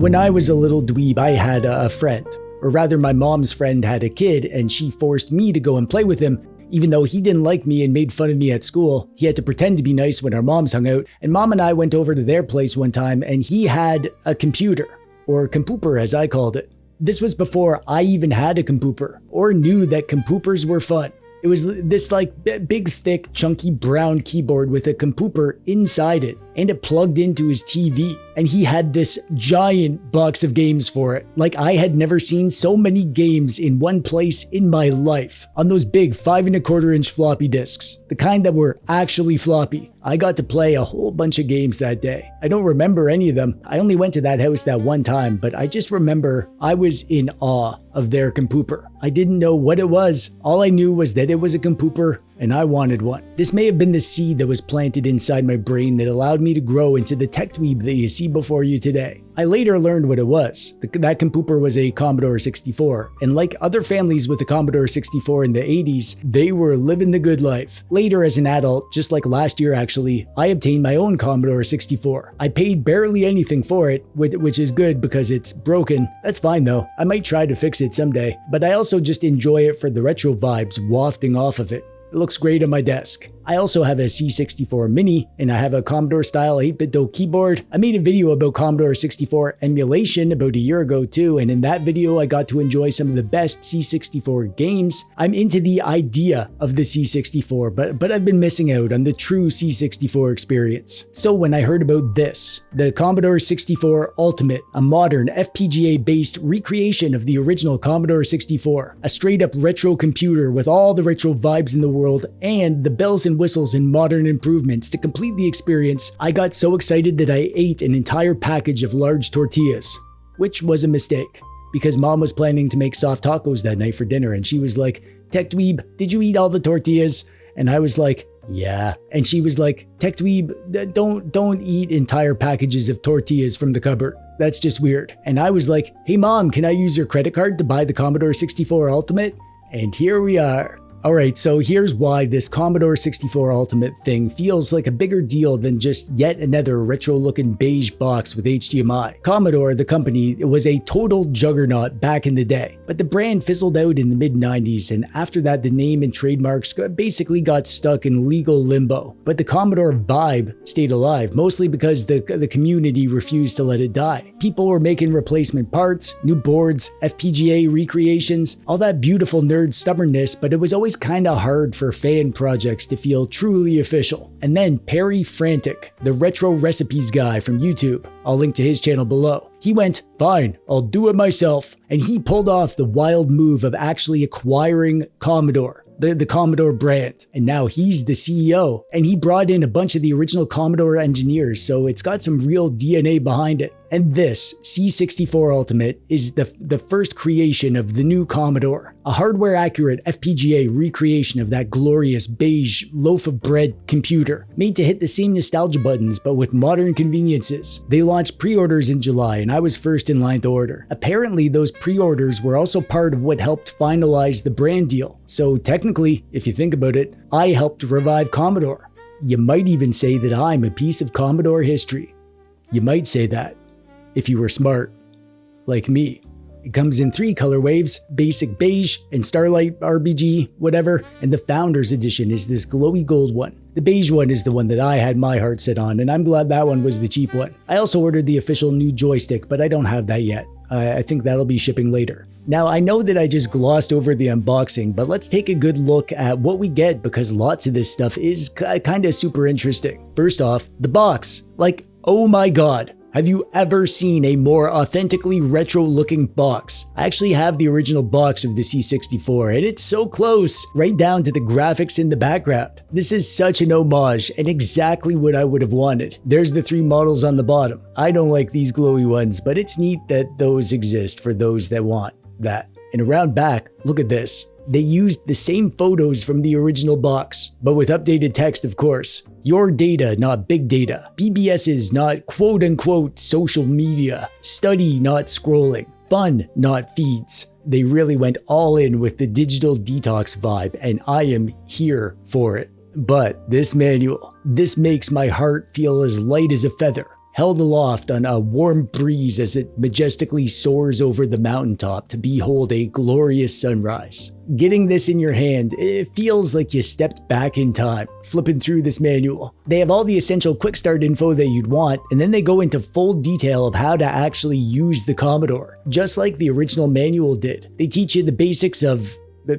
When I was a little dweeb, I had a friend. Or rather, my mom's friend had a kid, and she forced me to go and play with him. Even though he didn't like me and made fun of me at school, he had to pretend to be nice when our moms hung out. And Mom and I went over to their place one time, and he had a computer, or compooper as I called it. This was before I even had a compooper, or knew that compoopers were fun. It was this like big, thick, chunky brown keyboard with a compooper inside it, and it plugged into his TV. And he had this giant box of games for it. Like I had never seen so many games in one place in my life. On those big 5 1/4 inch floppy disks, the kind that were actually floppy. I got to play a whole bunch of games that day. I don't remember any of them. I only went to that house that one time, but I just remember I was in awe of their compooper. I didn't know what it was. All I knew was that it was a compooper and I wanted one. This may have been the seed that was planted inside my brain that allowed me to grow into the TechDweeb that you see before you today. I later learned what it was. That compooper was a Commodore 64, and like other families with a Commodore 64 in the 80s, they were living the good life. Later as an adult, just like last year actually, I obtained my own Commodore 64. I paid barely anything for it, which is good because it's broken. That's fine though. I might try to fix it someday, but I also just enjoy it for the retro vibes wafting off of it. It looks great on my desk. I also have a C64 Mini, and I have a Commodore style 8-bit keyboard. I made a video about Commodore 64 emulation about a year ago too, and in that video I got to enjoy some of the best C64 games. I'm into the idea of the C64, but I've been missing out on the true C64 experience. So when I heard about this, the Commodore 64 Ultimate, a modern FPGA-based recreation of the original Commodore 64, a straight-up retro computer with all the retro vibes in the world and the bells and whistles and modern improvements to complete the experience, I got so excited that I ate an entire package of large tortillas, which was a mistake because Mom was planning to make soft tacos that night for dinner, and she was like, "TechDweeb, did you eat all the tortillas?" And I was like, "Yeah." And she was like, "TechDweeb, don't eat entire packages of tortillas from the cupboard. That's just weird." And I was like, "Hey Mom, can I use your credit card to buy the Commodore 64 Ultimate?" And here we are. Alright, so here's why this Commodore 64 Ultimate thing feels like a bigger deal than just yet another retro-looking beige box with HDMI. Commodore, the company, was a total juggernaut back in the day, but the brand fizzled out in the mid-90s, and after that the name and trademarks basically got stuck in legal limbo. But the Commodore vibe stayed alive, mostly because the community refused to let it die. People were making replacement parts, new boards, FPGA recreations, all that beautiful nerd stubbornness, but it was always kinda hard for fan projects to feel truly official. And then Perry Frantic, the retro recipes guy from YouTube, I'll link to his channel below. He went, "Fine, I'll do it myself." And he pulled off the wild move of actually acquiring Commodore, the Commodore brand. And now he's the CEO. And he brought in a bunch of the original Commodore engineers, so it's got some real DNA behind it. And this C64 Ultimate is the first creation of the new Commodore, a hardware-accurate FPGA recreation of that glorious beige loaf of bread computer, made to hit the same nostalgia buttons but with modern conveniences. They launched pre-orders in July, and I was first in line to order. Apparently, those pre-orders were also part of what helped finalize the brand deal. So technically, if you think about it, I helped revive Commodore. You might even say that I'm a piece of Commodore history. You might say that. If you were smart, like me. It comes in 3 color waves, basic beige and starlight RBG, whatever, and the Founders Edition is this glowy gold one. The beige one is the one that I had my heart set on, and I'm glad that one was the cheap one. I also ordered the official new joystick, but I don't have that yet. I think that'll be shipping later. Now, I know that I just glossed over the unboxing, but let's take a good look at what we get because lots of this stuff is kinda super interesting. First off, the box. Like, oh my god. Have you ever seen a more authentically retro-looking box? I actually have the original box of the C64, and it's so close, right down to the graphics in the background. This is such an homage, and exactly what I would have wanted. There's the 3 models on the bottom. I don't like these glowy ones, but it's neat that those exist for those that want that. And around back, look at this. They used the same photos from the original box, but with updated text, of course. Your data, not big data. PBSs, not quote-unquote social media. Study, not scrolling. Fun, not feeds. They really went all in with the digital detox vibe, and I am here for it. But this manual, this makes my heart feel as light as a feather. held aloft on a warm breeze as it majestically soars over the mountaintop to behold a glorious sunrise. Getting this in your hand, it feels like you stepped back in time, flipping through this manual. They have all the essential quick start info that you'd want, and then they go into full detail of how to actually use the Commodore, just like the original manual did. They teach you the basics of they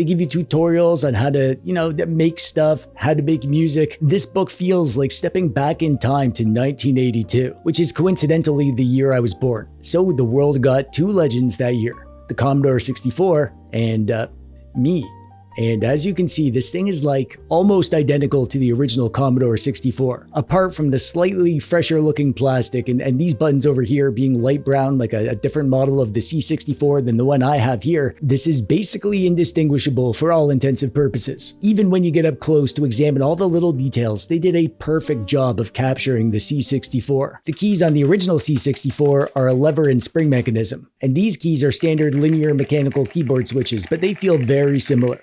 give you tutorials on how to, make stuff, how to make music. This book feels like stepping back in time to 1982, which is coincidentally the year I was born. So the world got two legends that year, the Commodore 64 and me. And as you can see, this thing is like almost identical to the original Commodore 64, apart from the slightly fresher looking plastic and these buttons over here being light brown, like a different model of the C64 than the one I have here. This is basically indistinguishable for all intensive purposes. Even when you get up close to examine all the little details, they did a perfect job of capturing the C64. The keys on the original C64 are a lever and spring mechanism, and these keys are standard linear mechanical keyboard switches, but they feel very similar.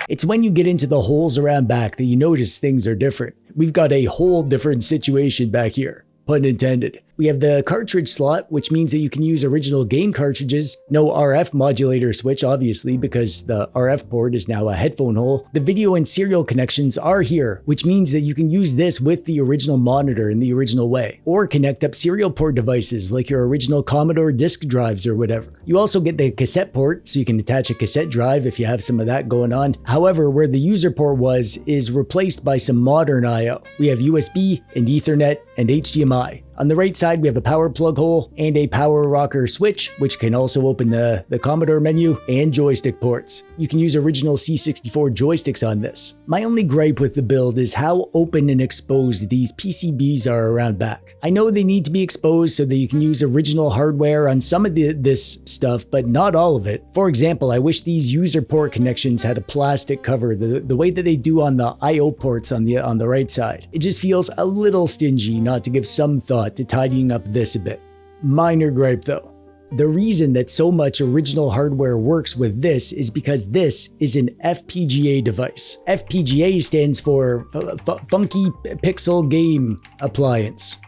It's when you get into the holes around back that you notice things are different. We've got a whole different situation back here, pun intended. We have the cartridge slot, which means that you can use original game cartridges. No RF modulator switch, obviously, because the RF port is now a headphone hole. The video and serial connections are here, which means that you can use this with the original monitor in the original way, or connect up serial port devices like your original Commodore disk drives or whatever. You also get the cassette port, so you can attach a cassette drive if you have some of that going on. However, where the user port was is replaced by some modern I/O. We have USB and Ethernet and HDMI. On the right side, we have a power plug hole and a power rocker switch, which can also open the Commodore menu and joystick ports. You can use original C64 joysticks on this. My only gripe with the build is how open and exposed these PCBs are around back. I know they need to be exposed so that you can use original hardware on some of this stuff, but not all of it. For example, I wish these user port connections had a plastic cover the way that they do on the I/O ports on the right side. It just feels a little stingy not to give some thought to tidying up this a bit. Minor gripe though. The reason that so much original hardware works with this is because this is an FPGA device. FPGA stands for Funky Pixel Game Appliance.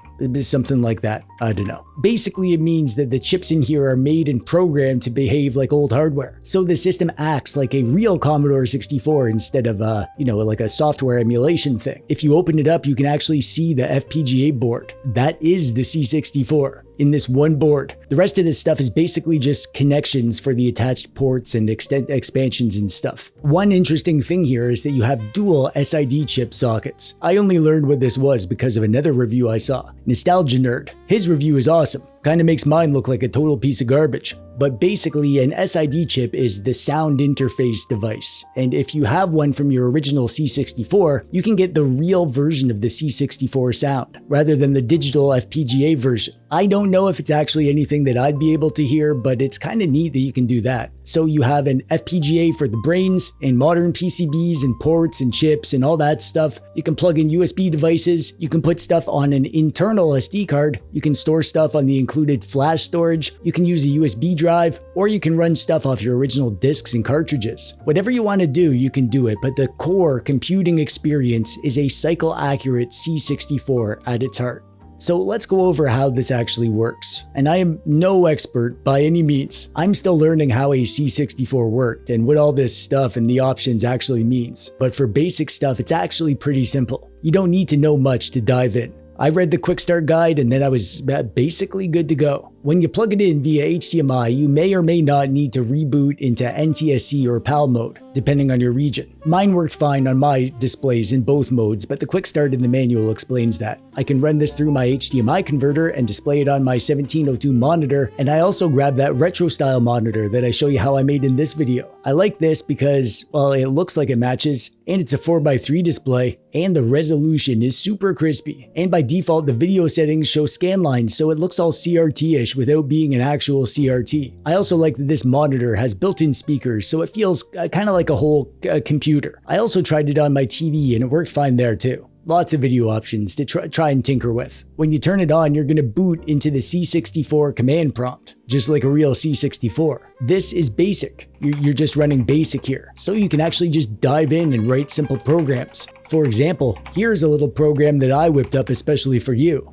Something like that. I don't know. Basically, it means that the chips in here are made and programmed to behave like old hardware. So the system acts like a real Commodore 64 instead of like a software emulation thing. If you open it up, you can actually see the FPGA board. That is the C64 in this one board. The rest of this stuff is basically just connections for the attached ports and expansions and stuff. One interesting thing here is that you have dual SID chip sockets. I only learned what this was because of another review I saw. Nostalgia Nerd. His review is awesome. Kinda makes mine look like a total piece of garbage. But basically, an SID chip is the sound interface device. And if you have one from your original C64, you can get the real version of the C64 sound, rather than the digital FPGA version. I don't know if it's actually anything that I'd be able to hear, but it's kinda neat that you can do that. So you have an FPGA for the brains, and modern PCBs and ports and chips and all that stuff. You can plug in USB devices, you can put stuff on an internal SD card, you can store stuff on the included flash storage, you can use a USB drive, or you can run stuff off your original discs and cartridges. Whatever you want to do, you can do it, but the core computing experience is a cycle-accurate C64 at its heart. So let's go over how this actually works. And I am no expert by any means. I'm still learning how a C64 worked and what all this stuff and the options actually means. But for basic stuff, it's actually pretty simple. You don't need to know much to dive in. I read the quick start guide and then I was basically good to go. When you plug it in via HDMI, you may or may not need to reboot into NTSC or PAL mode, depending on your region. Mine worked fine on my displays in both modes, but the quick start in the manual explains that. I can run this through my HDMI converter and display it on my 1702 monitor, and I also grabbed that retro style monitor that I show you how I made in this video. I like this because, well, it looks like it matches, and it's a 4x3 display, and the resolution is super crispy. And by default, the video settings show scan lines, so it looks all CRT-ish without being an actual CRT. I also like that this monitor has built-in speakers, so it feels kind of like a whole computer. I also tried it on my TV and it worked fine there too. Lots of video options to try and tinker with. When you turn it on, you're going to boot into the C64 command prompt, just like a real C64. This is basic. You're just running basic here. So you can actually just dive in and write simple programs. For example, here's a little program that I whipped up especially for you.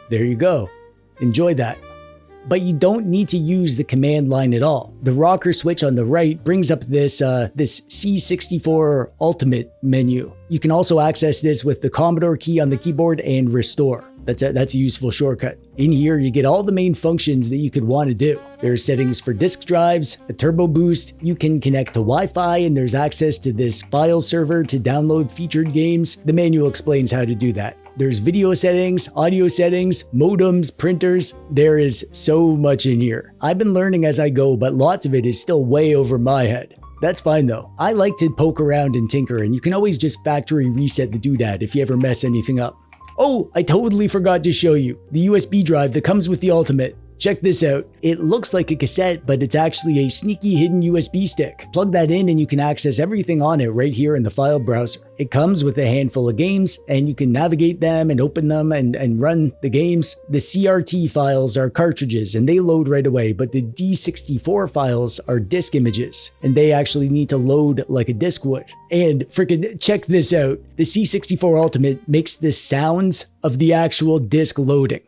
There you go. Enjoy that. But you don't need to use the command line at all. The rocker switch on the right brings up this C64 Ultimate menu. You can also access this with the Commodore key on the keyboard and restore. That's a useful shortcut. In here, you get all the main functions that you could want to do. There's settings for disk drives, a turbo boost, you can connect to Wi-Fi, and there's access to this file server to download featured games. The manual explains how to do that. There's video settings, audio settings, modems, printers. There is so much in here. I've been learning as I go, but lots of it is still way over my head. That's fine though. I like to poke around and tinker, and you can always just factory reset the doodad if you ever mess anything up. Oh, I totally forgot to show you the USB drive that comes with the Ultimate. Check this out. It looks like a cassette, but it's actually a sneaky hidden USB stick. Plug that in and you can access everything on it right here in the file browser. It comes with a handful of games and you can navigate them and open them and run the games. The CRT files are cartridges and they load right away, but the D64 files are disk images and they actually need to load like a disk would. And freaking check this out. The C64 Ultimate makes the sounds of the actual disk loading.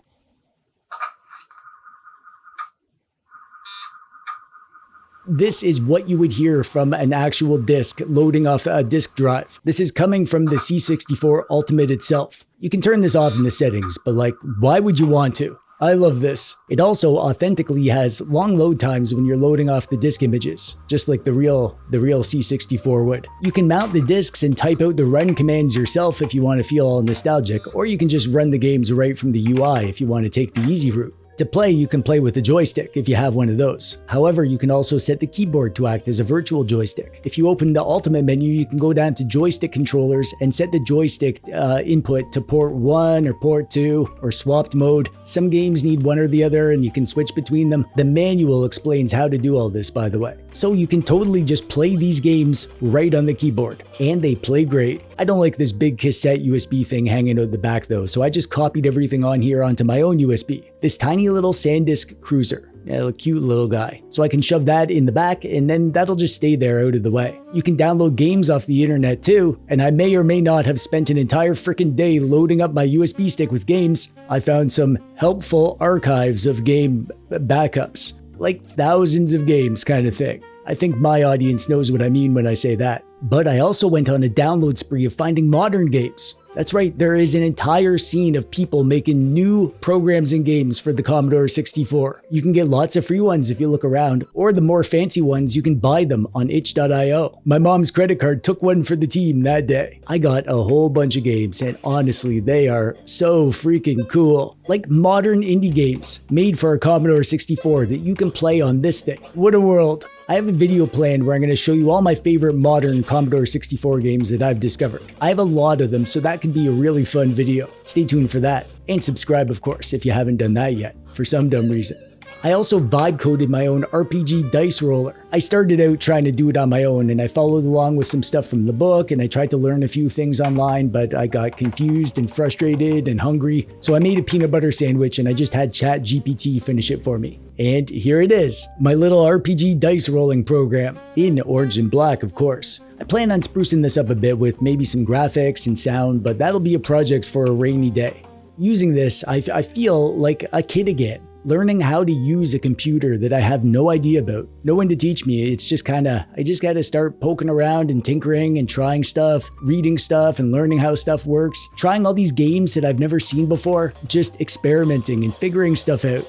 This is what you would hear from an actual disk loading off a disk drive. This is coming from the C64 Ultimate itself. You can turn this off in the settings, but why would you want to? I love this. It also authentically has long load times when you're loading off the disk images, just like the real C64 would. You can mount the disks and type out the run commands yourself if you want to feel all nostalgic, or you can just run the games right from the UI if you want to take the easy route. To play, you can play with a joystick if you have one of those. However, you can also set the keyboard to act as a virtual joystick. If you open the Ultimate menu, you can go down to joystick controllers and set the joystick input to port 1 or port 2 or swapped mode. Some games need one or the other and you can switch between them. The manual explains how to do all this, by the way. So you can totally just play these games right on the keyboard. And they play great. I don't like this big cassette USB thing hanging out the back though, so I just copied everything on here onto my own USB. This tiny little SanDisk cruiser. Yeah, a cute little guy. So I can shove that in the back and then that'll just stay there out of the way. You can download games off the internet too, and I may or may not have spent an entire freaking day loading up my USB stick with games. I found some helpful archives of game backups, like thousands of games kind of thing. I think my audience knows what I mean when I say that. But I also went on a download spree of finding modern games. That's right, there is an entire scene of people making new programs and games for the Commodore 64. You can get lots of free ones if you look around, or the more fancy ones, you can buy them on itch.io. My mom's credit card took one for the team that day. I got a whole bunch of games, and honestly, they are so freaking cool. Like modern indie games made for a Commodore 64 that you can play on this thing. What a world. I have a video planned where I'm going to show you all my favorite modern Commodore 64 games that I've discovered. I have a lot of them, so that could be a really fun video. Stay tuned for that. And subscribe, of course, if you haven't done that yet, for some dumb reason. I also vibe coded my own RPG dice roller. I started out trying to do it on my own and I followed along with some stuff from the book and I tried to learn a few things online, but I got confused and frustrated and hungry. So I made a peanut butter sandwich and I just had ChatGPT finish it for me. And here it is, my little RPG dice rolling program, in orange and black, of course. I plan on sprucing this up a bit with maybe some graphics and sound, but that'll be a project for a rainy day. Using this, I feel like a kid again. Learning how to use a computer that I have no idea about. No one to teach me. It's just I just gotta start poking around and tinkering and trying stuff, reading stuff and learning how stuff works. Trying all these games that I've never seen before, just experimenting and figuring stuff out.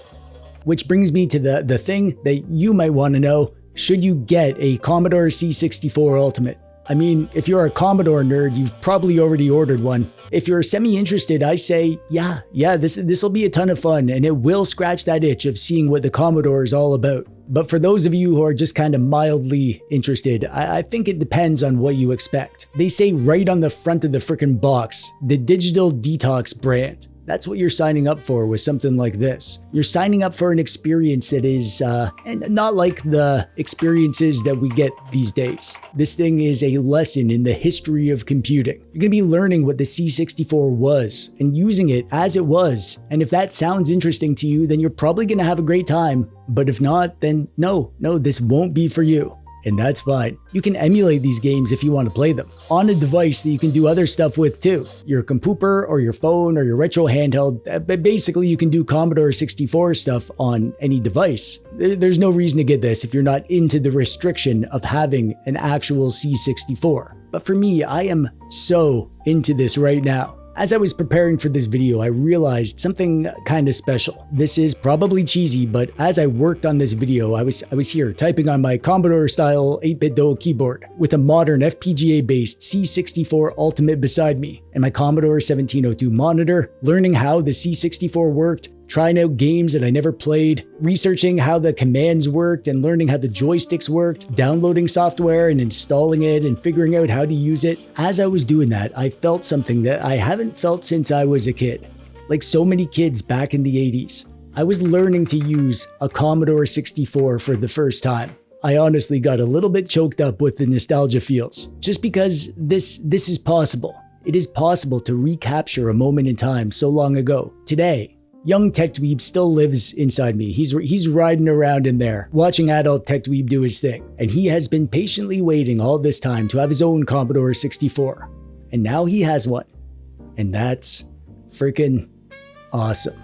Which brings me to the thing that you might want to know. Should you get a Commodore C64 Ultimate? I mean, if you're a Commodore nerd, you've probably already ordered one. If you're semi-interested, I say, yeah, this will be a ton of fun and it will scratch that itch of seeing what the Commodore is all about. But for those of you who are just kind of mildly interested, I think it depends on what you expect. They say right on the front of the frickin' box, the Digital Detox brand. That's what you're signing up for with something like this. You're signing up for an experience that is not like the experiences that we get these days. This thing is a lesson in the history of computing. You're going to be learning what the C64 was and using it as it was. And if that sounds interesting to you, then you're probably going to have a great time. But if not, then no, this won't be for you. And that's fine. You can emulate these games if you want to play them on a device that you can do other stuff with too. Your computer or your phone or your retro handheld. Basically, you can do Commodore 64 stuff on any device. There's no reason to get this if you're not into the restriction of having an actual C64. But for me, I am so into this right now. As I was preparing for this video, I realized something kind of special. This is probably cheesy, but as I worked on this video, I was here typing on my Commodore style 8-bit DOE keyboard with a modern FPGA based C64 Ultimate beside me and my Commodore 1702 monitor, learning how the C64 worked, trying out games that I never played, researching how the commands worked and learning how the joysticks worked, downloading software and installing it and figuring out how to use it. As I was doing that, I felt something that I haven't felt since I was a kid. Like so many kids back in the 80s, I was learning to use a Commodore 64 for the first time. I honestly got a little bit choked up with the nostalgia feels, just because this is possible. It is possible to recapture a moment in time so long ago. Today, young TechDweeb still lives inside me. He's riding around in there, watching adult TechDweeb do his thing. And he has been patiently waiting all this time to have his own Commodore 64. And now he has one. And that's freaking awesome.